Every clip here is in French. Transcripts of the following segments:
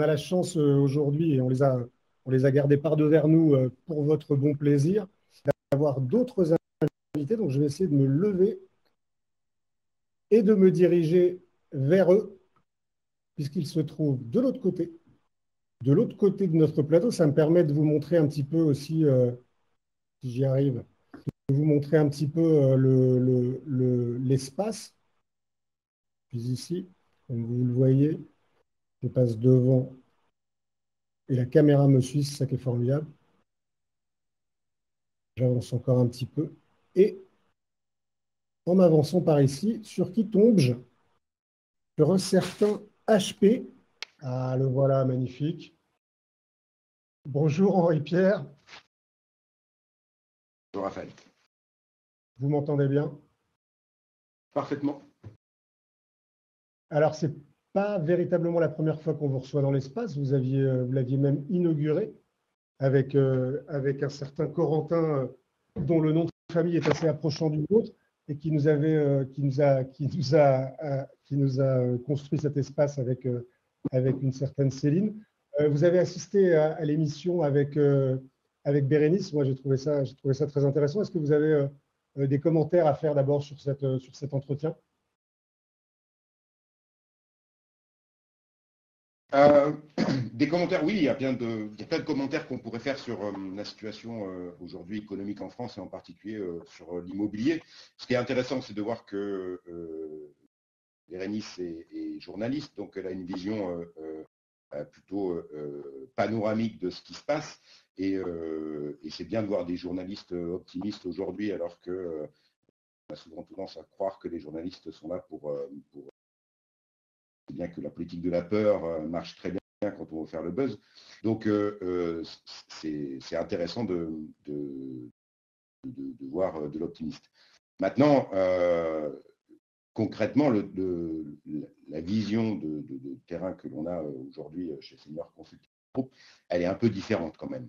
a la chance aujourd'hui, et on les a gardés par devers nous pour votre bon plaisir, d'avoir d'autres invités. Donc, je vais essayer de me lever et de me diriger vers eux, puisqu'ils se trouvent de l'autre côté. De l'autre côté de notre plateau, ça me permet de vous montrer un petit peu aussi, si j'y arrive, de vous montrer un petit peu l'espace. Puis ici, comme vous le voyez, je passe devant et la caméra me suit, c'est ça qui est formidable. J'avance encore un petit peu. Et en m'avançant par ici, sur qui tombe-je? Sur un certain HP. Ah, le voilà, magnifique. Bonjour Henri-Pierre. Bonjour Raphaël. Vous m'entendez bien? Parfaitement. Alors, c'est pas véritablement la première fois qu'on vous reçoit dans l'espace. Vous l'aviez même inauguré avec un certain Corentin, dont le nom de famille est assez approchant du vôtre, et qui nous a construit cet espace avec une certaine Céline. Vous avez assisté à l'émission avec Bérénice. Moi, j'ai trouvé ça très intéressant. Est-ce que vous avez des commentaires à faire d'abord sur cet entretien? Des commentaires, oui, il y a plein de commentaires qu'on pourrait faire sur la situation aujourd'hui économique en France et en particulier sur l'immobilier. Ce qui est intéressant, c'est de voir que Bérénice est journaliste, donc elle a une vision plutôt panoramique de ce qui se passe et c'est bien de voir des journalistes optimistes aujourd'hui alors que on a souvent tendance à croire que les journalistes sont là pour bien que la politique de la peur marche très bien quand on veut faire le buzz. Donc, c'est intéressant de voir de l'optimiste. Maintenant, concrètement, la vision de terrain que l'on a aujourd'hui chez Senior Consulting Group, elle est un peu différente quand même.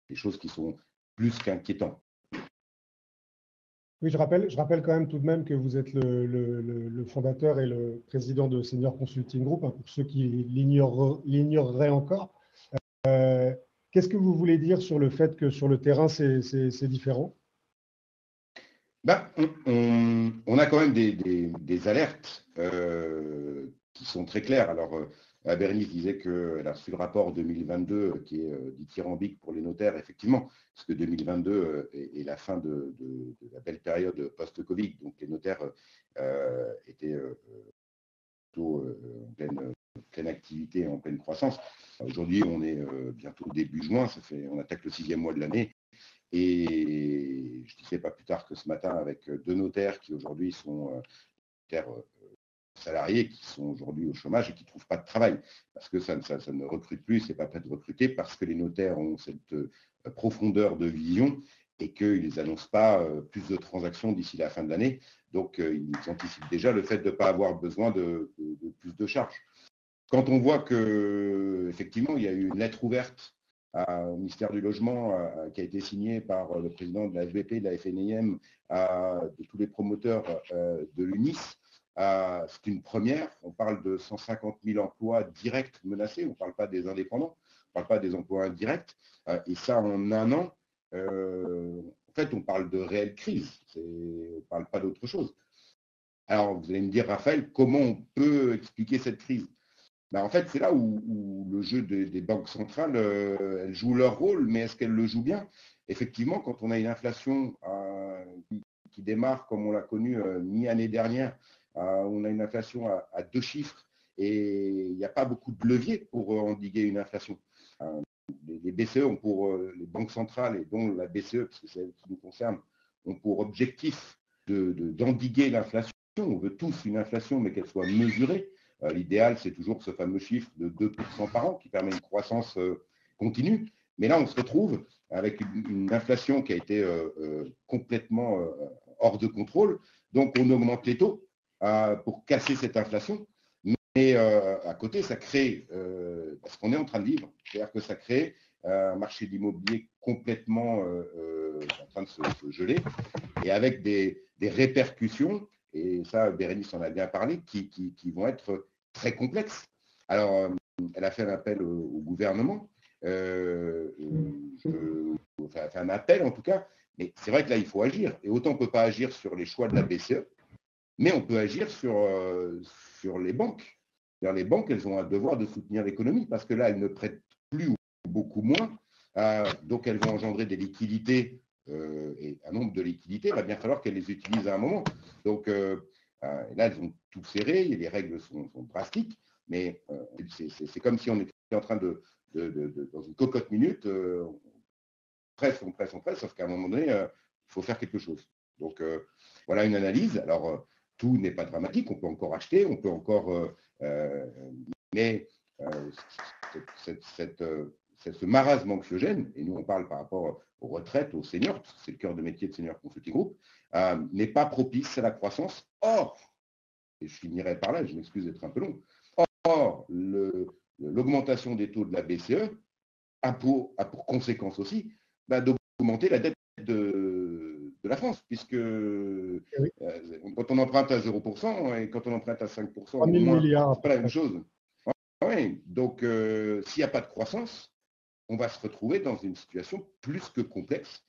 Des choses qui sont plus qu'inquiétantes. Oui, je rappelle quand même tout de même que vous êtes le fondateur et le président de Senior Consulting Group, hein, pour ceux qui l'ignoreraient encore. Qu'est-ce que vous voulez dire sur le fait que sur le terrain, c'est différent? Ben, on a quand même des alertes qui sont très claires. Alors, Bérénice disait qu'elle a reçu le rapport 2022 qui est dithyrambique pour les notaires, effectivement, parce que 2022 est la fin de la belle période post-Covid. Donc, les notaires étaient plutôt en pleine activité, en pleine croissance. Aujourd'hui, on est bientôt début juin, on attaque le 6e mois de l'année. Et je disais pas plus tard que ce matin avec 2 notaires qui aujourd'hui sont notaires salariés, qui sont aujourd'hui au chômage et qui ne trouvent pas de travail parce que ça ne recrute plus, c'est pas prêt de recruter parce que les notaires ont cette profondeur de vision et qu'ils n'annoncent pas plus de transactions d'ici la fin de l'année. Donc, ils anticipent déjà le fait de ne pas avoir besoin de plus de charges. Quand on voit qu'effectivement, il y a eu une lettre ouverte au ministère du Logement qui a été signée par le président de la FBP, de la FNIM, de tous les promoteurs de l'UNIS, c'est une première. On parle de 150 000 emplois directs menacés. On ne parle pas des indépendants, on ne parle pas des emplois indirects. Et ça, en un an, en fait, on parle de réelle crise. On ne parle pas d'autre chose. Alors, vous allez me dire, Raphaël, comment on peut expliquer cette crise? Ben, en fait, c'est là où le jeu des banques centrales, elles jouent leur rôle, mais est-ce qu'elles le jouent bien? Effectivement, quand on a une inflation qui démarre comme on l'a connu mi-année dernière, on a une inflation à 2 chiffres et il n'y a pas beaucoup de leviers pour endiguer une inflation. Les BCE ont pour les banques centrales, et dont la BCE, parce que c'est elle qui nous concerne, ont pour objectif d'endiguer l'inflation. On veut tous une inflation, mais qu'elle soit mesurée. L'idéal, c'est toujours ce fameux chiffre de 2% par an qui permet une croissance continue. Mais là, on se retrouve avec une inflation qui a été complètement hors de contrôle. Donc, on augmente les taux pour casser cette inflation. Mais à côté, ça crée ce qu'on est en train de vivre. C'est-à-dire que ça crée un marché de l'immobilier complètement en train de se geler et avec des répercussions, et ça, Bérénice en a bien parlé, qui vont être très complexes. Alors, elle a fait un appel au gouvernement, fait un appel en tout cas, mais c'est vrai que là, il faut agir. Et autant on ne peut pas agir sur les choix de la BCE, mais on peut agir sur les banques. Les banques, elles ont un devoir de soutenir l'économie parce que là, elles ne prêtent plus ou beaucoup moins. Donc, elles vont engendrer des liquidités et un nombre de liquidités. Il va bien falloir qu'elles les utilisent à un moment. Donc, là, elles ont tout serré. Les règles sont drastiques. Mais c'est comme si on était en train dans une cocotte minute, on presse, sauf qu'à un moment donné, il faut faire quelque chose. Donc, voilà une analyse. Alors, tout n'est pas dramatique, on peut encore acheter, on peut encore... mais ce marasme anxiogène, et nous on parle par rapport aux retraites, aux seniors, parce que c'est le cœur de métier de Senior Consulting Group, n'est pas propice à la croissance. Or, et je finirai par là, je m'excuse d'être un peu long, or, l'augmentation des taux de la BCE a pour conséquence aussi d'augmenter la dette de la France, puisque quand on emprunte à 0% et quand on emprunte à 5%, au moins, c'est pas la même chose. Ouais, donc, s'il n'y a pas de croissance, on va se retrouver dans une situation plus que complexe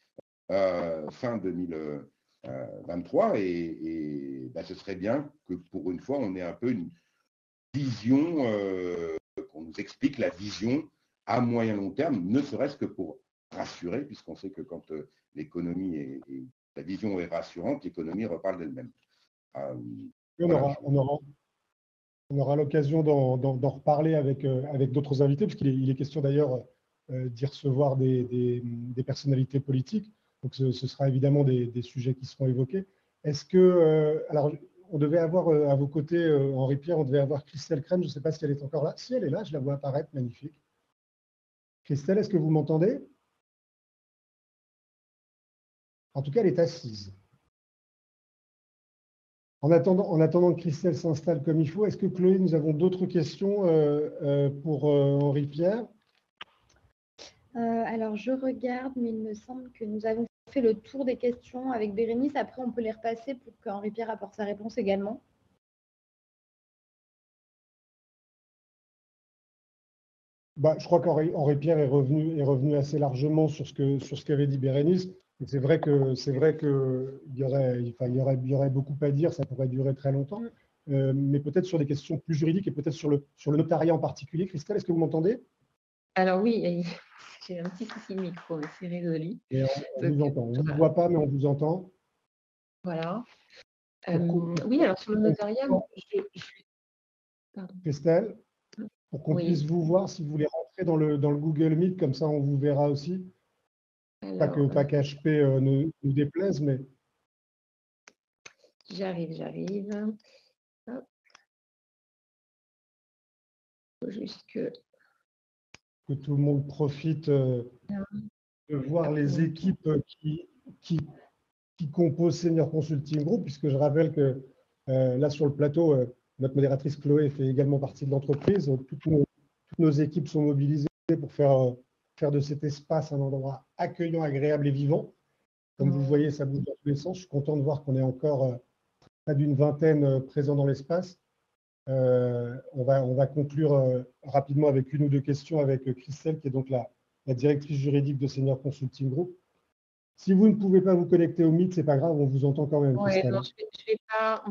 fin 2023 et ce serait bien que pour une fois, on ait un peu une vision, qu'on nous explique la vision à moyen long terme, ne serait-ce que pour rassurer, puisqu'on sait que quand l'économie et la vision est rassurante, l'économie reparle d'elle-même. On aura l'occasion d'en reparler avec d'autres invités, puisqu'il est question d'ailleurs d'y recevoir des personnalités politiques. Donc ce sera évidemment des sujets qui seront évoqués. Est-ce que, alors on devait avoir à vos côtés, Henri Pierre, on devait avoir Christelle Crème, je ne sais pas si elle est encore là. Si elle est là, je la vois apparaître, magnifique. Christelle, est-ce que vous m'entendez? En tout cas, elle est assise. En attendant que Christelle s'installe comme il faut, est-ce que Chloé, nous avons d'autres questions pour Henri Pierre? Alors, je regarde, mais il me semble que nous avons fait le tour des questions avec Bérénice. Après, on peut les repasser pour qu'Henri Pierre apporte sa réponse également. Je crois qu'Henri Pierre est revenu assez largement sur ce qu'avait dit Bérénice. C'est vrai qu'il y aurait beaucoup à dire, ça pourrait durer très longtemps, mais peut-être sur des questions plus juridiques et peut-être sur le notariat en particulier. Christelle, est-ce que vous m'entendez? Alors oui, j'ai un petit souci de micro, mais c'est résolu. Et on vous entend. On ne vous voit pas, mais on vous entend. Voilà. Oui, alors sur le notariat, pardon. Christelle, pour qu'on puisse vous voir, si vous voulez rentrer dans le Google Meet, comme ça on vous verra aussi. Alors, pas qu'HP nous déplaise, mais... J'arrive. Hop. Faut juste que tout le monde profite de voir les équipes qui composent Senior Consulting Group, puisque je rappelle que là sur le plateau, notre modératrice Chloé fait également partie de l'entreprise. Toutes nos équipes sont mobilisées pour faire de cet espace un endroit accueillant, agréable et vivant. Comme vous le voyez, ça bouge dans tous les sens. Je suis content de voir qu'on est encore près d'une vingtaine présents dans l'espace. On va conclure rapidement avec une ou deux questions avec Christelle, qui est donc la directrice juridique de Senior Consulting Group. Si vous ne pouvez pas vous connecter au Meet, c'est pas grave, on vous entend quand même. Ouais, non, je vais pas.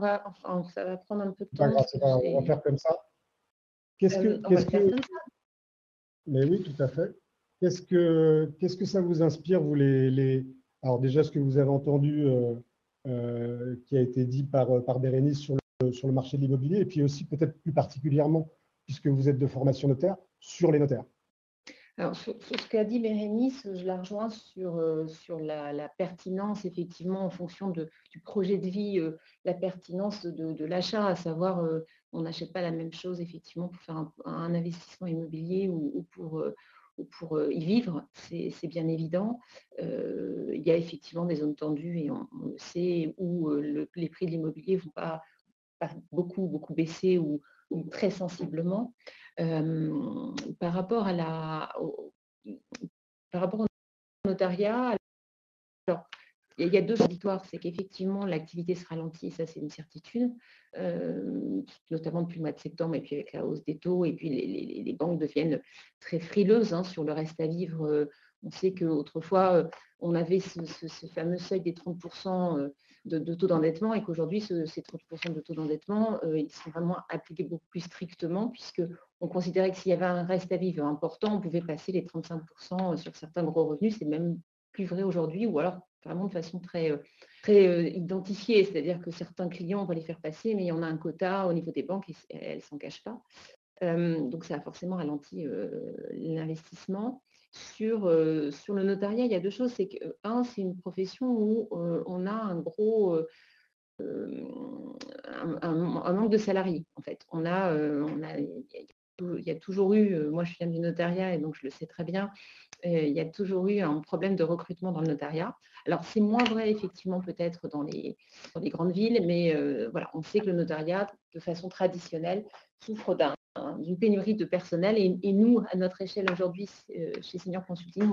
Ça va prendre un peu de temps. On va faire comme ça. Mais oui, tout à fait. Qu'est-ce que ça vous inspire, vous Alors déjà, ce que vous avez entendu qui a été dit par Bérénice sur le marché de l'immobilier, et puis aussi peut-être plus particulièrement, puisque vous êtes de formation notaire, sur les notaires. Alors, sur ce qu'a dit Bérénice, je la rejoins sur la pertinence, effectivement, en fonction du projet de vie, la pertinence de l'achat, à savoir, on n'achète pas la même chose, effectivement, pour faire un investissement immobilier ou pour y vivre, c'est bien évident. Il y a effectivement des zones tendues, et on le sait, où les prix de l'immobilier ne vont pas beaucoup baisser ou très sensiblement. Par rapport au notariat, alors, il y a deux victoires, c'est qu'effectivement l'activité se ralentit, ça c'est une certitude, notamment depuis le mois de septembre et puis avec la hausse des taux, et puis les banques deviennent très frileuses sur le reste à vivre. On sait qu'autrefois, on avait ce fameux seuil des 30% de taux d'endettement, et qu'aujourd'hui, ces 30% de taux d'endettement, ils sont vraiment appliqués beaucoup plus strictement, puisqu'on considérait que s'il y avait un reste à vivre important, on pouvait passer les 35% sur certains gros revenus. C'est même plus vrai aujourd'hui, ou alors vraiment de façon très identifiée, c'est-à-dire que certains clients, on va les faire passer, mais il y en a un quota au niveau des banques et elles ne s'en cachent pas. Donc ça a forcément ralenti l'investissement. Sur le notariat, il y a deux choses. C'est que, c'est une profession où on a un gros un manque de salariés, en fait. Il y a toujours eu, moi je viens du notariat et donc je le sais très bien, il y a toujours eu un problème de recrutement dans le notariat. Alors c'est moins vrai effectivement peut-être dans les grandes villes, mais voilà, on sait que le notariat, de façon traditionnelle, souffre d'une pénurie de personnel, et nous, à notre échelle aujourd'hui, chez Senior Consulting,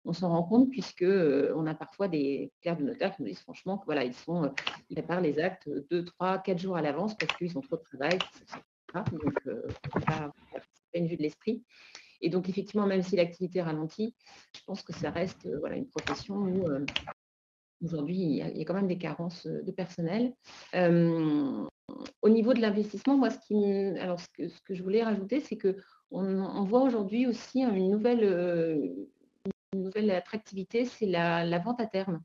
on s'en rend compte, puisque on a parfois des clercs de notaire qui nous disent franchement que voilà, ils préparent les actes 2, 3, 4 jours à l'avance parce qu'ils ont trop de travail. Donc, c'est pas une vue de l'esprit. Et donc, effectivement, même si l'activité ralentit, je pense que ça reste une profession où aujourd'hui, il y a quand même des carences de personnel. Au niveau de l'investissement, moi, ce que je voulais rajouter, c'est qu'on voit aujourd'hui aussi une nouvelle attractivité, c'est la vente à terme.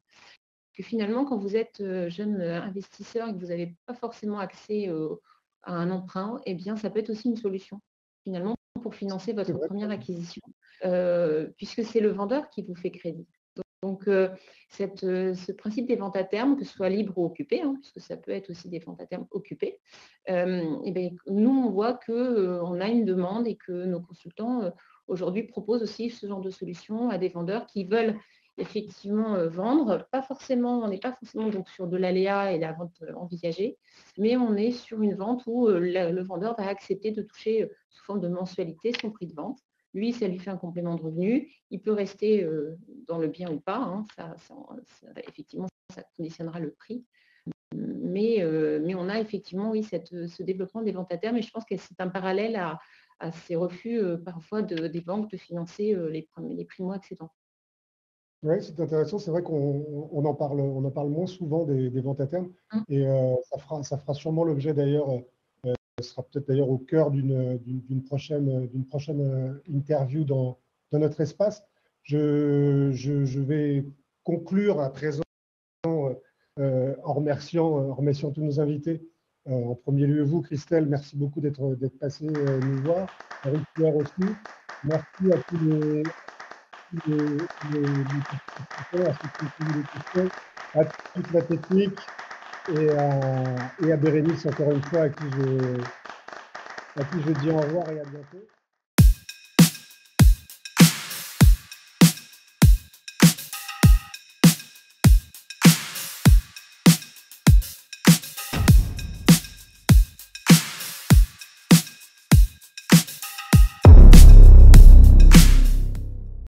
Que finalement, quand vous êtes jeune investisseur et que vous n'avez pas forcément accès à un emprunt, eh bien, ça peut être aussi une solution, finalement, pour financer votre première acquisition, puisque c'est le vendeur qui vous fait crédit. Donc, ce principe des ventes à terme, que ce soit libre ou occupé, puisque ça peut être aussi des ventes à terme occupées, nous, on voit qu'on a une demande et que nos consultants, aujourd'hui, proposent aussi ce genre de solution à des vendeurs qui veulent effectivement vendre. On n'est pas forcément donc sur de l'aléa et la vente envisagée, mais on est sur une vente où le vendeur va accepter de toucher sous forme de mensualité son prix de vente. Lui, ça lui fait un complément de revenu. Il peut rester dans le bien ou pas. Effectivement, ça conditionnera le prix. Mais on a effectivement, oui, ce développement des ventes à terme. Et je pense que c'est un parallèle à ces refus parfois des banques de financer les primo-accédants. Oui, c'est intéressant. C'est vrai qu'on en parle moins souvent des ventes à terme. Et ça fera sûrement l'objet d'ailleurs. Ce sera peut-être d'ailleurs au cœur d'une prochaine interview dans notre espace. Je vais conclure à présent en remerciant tous nos invités. En premier lieu, vous, Christelle, merci beaucoup d'être passée nous voir. Marie-Pierre aussi. Merci à tous les questions, à toute la technique et à Bérénice, encore une fois, à qui je dis au revoir et à bientôt.